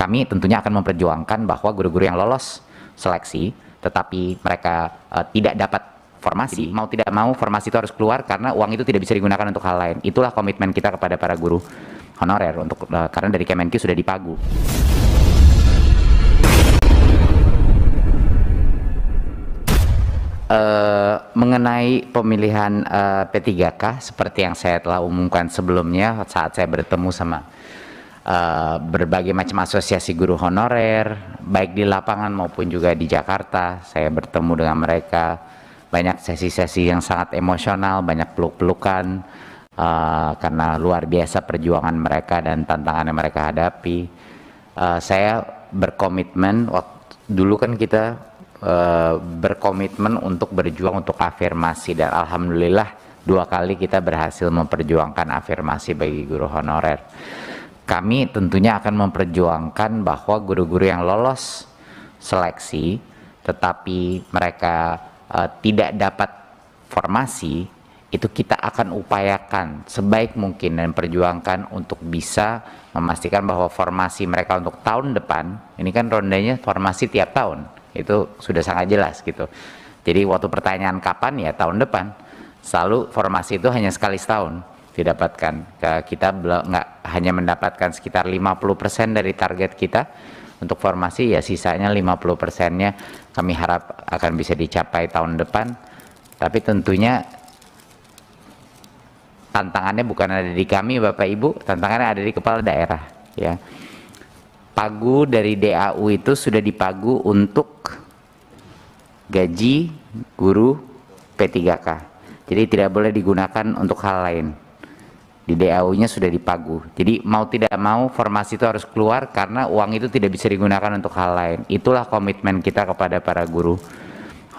kami tentunya akan memperjuangkan bahwa guru-guru yang lolos seleksi tetapi mereka tidak dapat formasi, mau tidak mau formasi itu harus keluar karena uang itu tidak bisa digunakan untuk hal lain. Itulah komitmen kita kepada para guru honorer untuk karena dari Kemenkyu sudah dipagu. Mengenai pemilihan P3K seperti yang saya telah umumkan sebelumnya saat saya bertemu sama berbagai macam asosiasi guru honorer baik di lapangan maupun juga di Jakarta. Saya bertemu dengan mereka, banyak sesi-sesi yang sangat emosional, banyak peluk-pelukan karena luar biasa perjuangan mereka dan tantangan yang mereka hadapi. Saya berkomitmen, dulu kan kita berkomitmen untuk berjuang untuk afirmasi dan alhamdulillah 2 kali kita berhasil memperjuangkan afirmasi bagi guru honorer. Kami tentunya akan memperjuangkan bahwa guru-guru yang lolos seleksi tetapi mereka tidak dapat formasi itu kita akan upayakan sebaik mungkin dan perjuangkan untuk bisa memastikan bahwa formasi mereka untuk tahun depan, ini kan rondenya formasi tiap tahun, itu sudah sangat jelas gitu. Jadi waktu pertanyaan kapan, ya tahun depan. Selalu formasi itu hanya sekali setahun didapatkan. Kita nggak hanya mendapatkan sekitar 50% dari target kita untuk formasi, ya sisanya 50%-nya kami harap akan bisa dicapai tahun depan. Tapi tentunya tantangannya bukan ada di kami Bapak Ibu, tantangannya ada di kepala daerah ya. Pagu dari DAU itu sudah dipagu untuk gaji guru P3K. Jadi tidak boleh digunakan untuk hal lain. Di DAU-nya sudah dipagu. Jadi mau tidak mau formasi itu harus keluar karena uang itu tidak bisa digunakan untuk hal lain. Itulah komitmen kita kepada para guru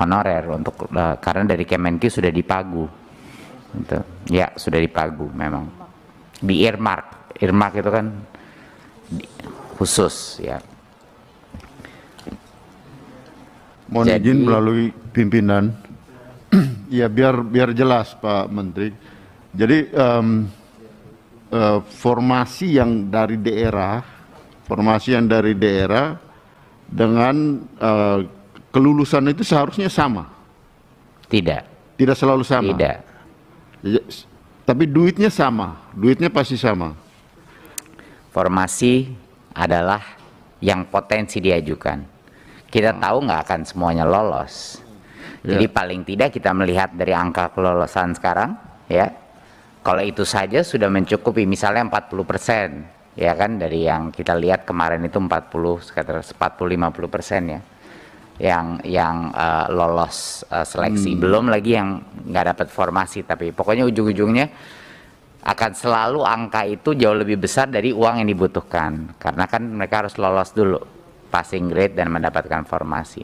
honorer untuk karena dari Kemenkyu sudah dipagu. Gitu. Ya, sudah dipagu memang. Di earmark itu kan khusus ya. Mohon izin melalui pimpinan. Ya biar jelas Pak Menteri. Jadi formasi yang dari daerah dengan kelulusan itu seharusnya sama. Tidak selalu sama. Tidak. Tapi duitnya sama, duitnya pasti sama. Formasi adalah yang potensi diajukan. Kita tahu nggak akan semuanya lolos. Jadi paling tidak kita melihat dari angka kelolosan sekarang, ya. Kalau itu saja sudah mencukupi, misalnya 40%, ya kan, dari yang kita lihat kemarin itu 40-50% ya, yang lolos seleksi. Belum lagi yang nggak dapat formasi, tapi pokoknya ujung-ujungnya akan selalu angka itu jauh lebih besar dari uang yang dibutuhkan, karena kan mereka harus lolos dulu passing grade dan mendapatkan formasi.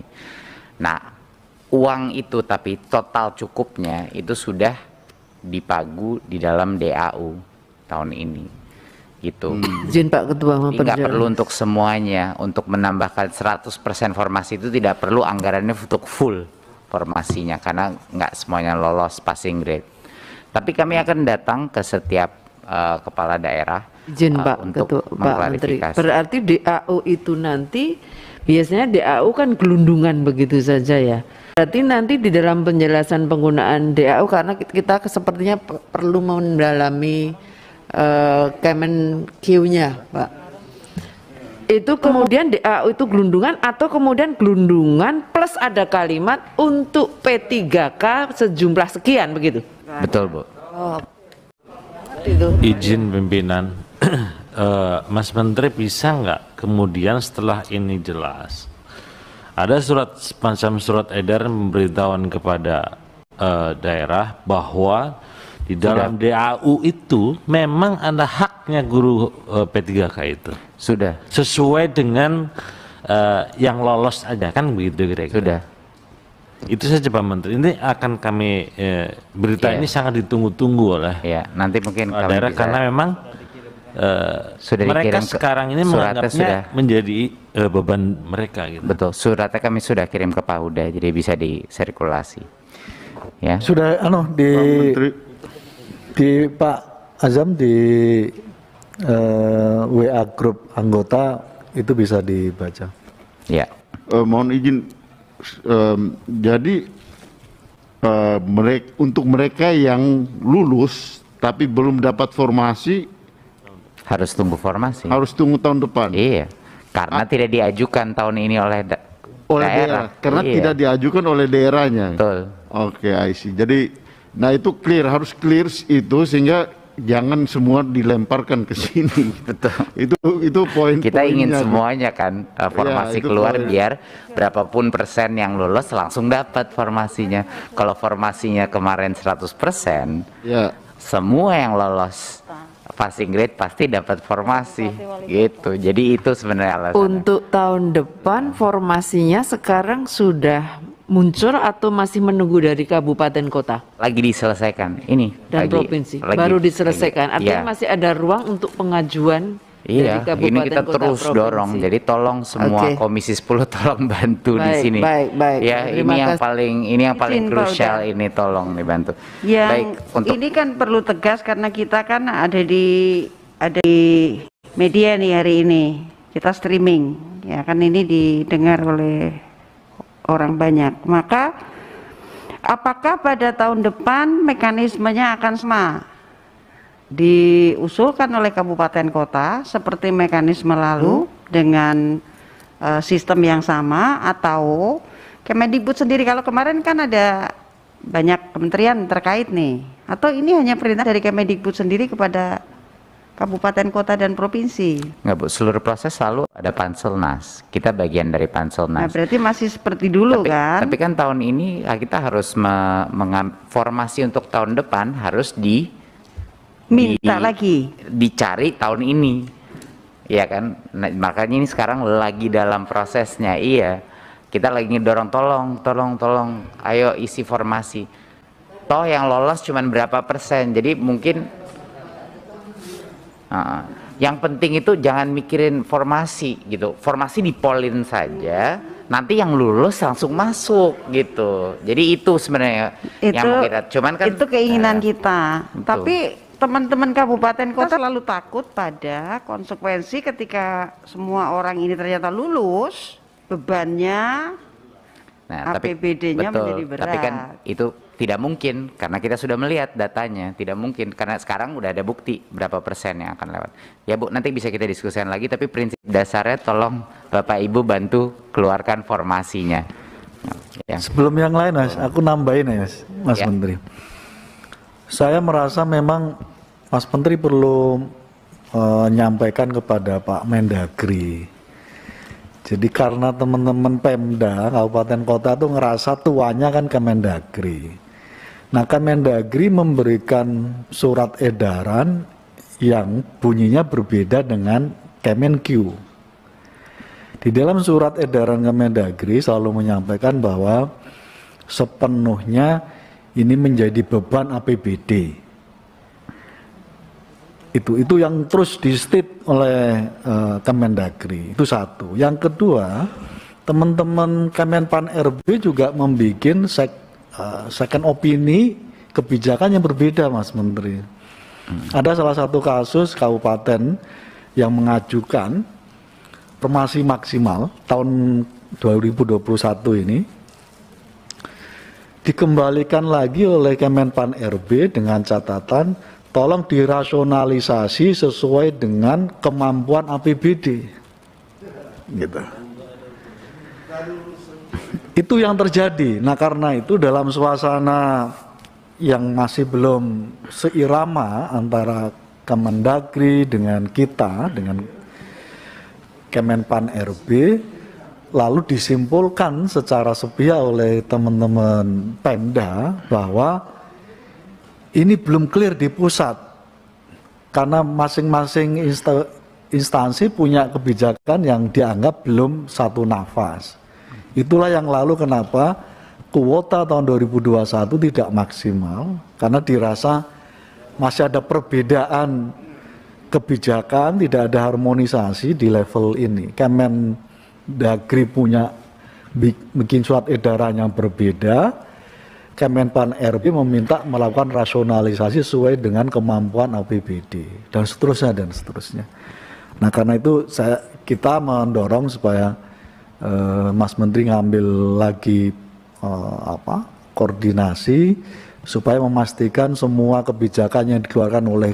Nah, uang itu tapi total cukupnya itu sudah dipagu di dalam DAU tahun ini gitu. Izin Pak Ketua, nggak perlu untuk semuanya. Untuk menambahkan 100% formasi itu tidak perlu anggarannya untuk full formasinya karena nggak semuanya lolos passing grade. Tapi kami akan datang ke setiap kepala daerah izin Pak untuk Ketua, Pak Menteri. mengklarifikasi. Berarti DAU itu nanti biasanya DAU kan gelundungan begitu saja ya. Berarti nanti di dalam penjelasan penggunaan DAU, karena kita sepertinya perlu mendalami Kemenkyu-nya, Pak. Itu kemudian DAU itu gelundungan atau kemudian gelundungan plus ada kalimat untuk P3K sejumlah sekian begitu? Betul, Bu. Oh. Itu. Izin pimpinan, Mas Menteri bisa nggak kemudian setelah ini jelas ada semacam surat edar memberitahuan kepada daerah bahwa di dalam DAU itu memang ada haknya guru P3K itu. Sudah. Sesuai dengan yang lolos aja kan begitu kira-kira. Sudah. Itu saja Pak Menteri. Ini akan kami berita ini sangat ditunggu-tunggu oleh nanti mungkin daerah bisa, karena memang sudah mereka dikirim sekarang ini menganggapnya menjadi beban mereka gitu. Betul, suratnya kami sudah kirim ke Pak Huda, jadi bisa disirkulasi. Ya. Sudah di Pak Azam di WA grup anggota itu bisa dibaca. Ya. Mohon izin, jadi untuk mereka yang lulus tapi belum dapat formasi Harus tunggu formasi. harus tunggu tahun depan Iya. Karena tidak diajukan tahun ini oleh oleh daerah, karena Iya. tidak diajukan oleh daerahnya. Betul. Oke, I see. Jadi, nah itu clear, harus clear itu sehingga jangan semua dilemparkan ke sini. Betul. Itu poin. Kita ingin poinnya. semuanya kan formasi itu keluar poin. biar berapapun persen yang lulus langsung dapat formasinya. Kalau formasinya kemarin 100%, Ya, semua yang lolos passing grade pasti dapat formasi gitu. Jadi itu sebenarnya alasannya. Untuk tahun depan formasinya sekarang sudah muncul atau masih menunggu dari kabupaten kota Lagi diselesaikan ini dan provinsi baru diselesaikan. Artinya Iya. masih ada ruang untuk pengajuan Iya, dari kabupaten ini kita kota terus provinsi. dorong. Jadi tolong semua Oke. Komisi 10 tolong bantu di Baik, sini. baik. Ya, Terima ini yang kasih. paling Izin, Pak krusial Uda. ini tolong dibantu. Yang Baik, untuk ini kan perlu tegas karena kita kan ada di media nih hari ini. Kita streaming, ya kan ini didengar oleh orang banyak. Maka apakah pada tahun depan mekanismenya akan sama? Diusulkan oleh kabupaten kota seperti mekanisme lalu dengan sistem yang sama, atau Kemendikbud sendiri? Kalau kemarin kan ada banyak kementerian terkait nih, atau ini hanya perintah dari Kemendikbud sendiri kepada kabupaten kota dan provinsi? nggak Bu, seluruh proses selalu ada Panselnas. Kita bagian dari Nah, Panselnas. berarti masih seperti dulu kan? Tapi kan tahun ini kita harus formasi untuk tahun depan harus Minta lagi. dicari tahun ini, ya kan? Nah, makanya ini sekarang lagi dalam prosesnya. Iya, kita lagi ngedorong, tolong, ayo isi formasi. Toh yang lolos cuman berapa persen, jadi mungkin yang penting itu jangan mikirin formasi gitu. Formasi dipolin saja, nanti yang lulus langsung masuk gitu. Jadi itu sebenarnya yang mau kita. Cuman kan itu keinginan kita. betul. Tapi teman-teman kabupaten kota selalu takut pada konsekuensi ketika semua orang ini ternyata lulus, bebannya APBD-nya betul, menjadi berat. tapi kan itu tidak mungkin karena kita sudah melihat datanya, tidak mungkin karena sekarang udah ada bukti berapa persen yang akan lewat. Ya Bu, nanti bisa kita diskusikan lagi, tapi prinsip dasarnya tolong Bapak Ibu bantu keluarkan formasinya. Ya. Sebelum yang lain, aku nambahin ya, Mas Ya. Menteri. Saya merasa memang Mas Menteri perlu menyampaikan kepada Pak Mendagri. Jadi karena teman-teman Pemda, kabupaten kota tuh ngerasa tuanya kan Kemendagri. Nah, Kemendagri memberikan surat edaran yang bunyinya berbeda dengan Kemenkyu. Di dalam surat edaran Kemendagri selalu menyampaikan bahwa sepenuhnya ini menjadi beban APBD. Itu yang terus di-state oleh Kemendagri. Itu satu. Yang kedua, teman-teman Kemenpan RB juga membuat second opini kebijakan yang berbeda, Mas Menteri. Ada salah satu kasus kabupaten yang mengajukan formasi maksimal tahun 2021 ini dikembalikan lagi oleh Kemenpan RB dengan catatan tolong dirasionalisasi sesuai dengan kemampuan APBD. Gitu. Itu yang terjadi. Nah, karena itu dalam suasana yang masih belum seirama antara Kemendagri dengan kita, dengan Kemenpan RB, lalu disimpulkan secara sepihak oleh teman-teman Pemda bahwa ini belum clear di pusat karena masing-masing instansi punya kebijakan yang dianggap belum satu nafas. Itulah yang lalu kenapa kuota tahun 2021 tidak maksimal, karena dirasa masih ada perbedaan kebijakan, tidak ada harmonisasi di level ini. Kemendagri punya bikin surat edaran yang berbeda, Kemenpan RB meminta melakukan rasionalisasi sesuai dengan kemampuan APBD dan seterusnya. Nah, karena itu kita mendorong supaya Mas Menteri ngambil lagi koordinasi supaya memastikan semua kebijakan yang dikeluarkan oleh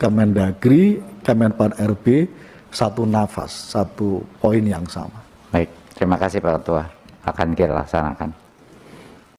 Kemendagri, Kemenpan RB satu nafas, satu poin yang sama. Baik, terima kasih Pak Ketua. Akan kita laksanakan.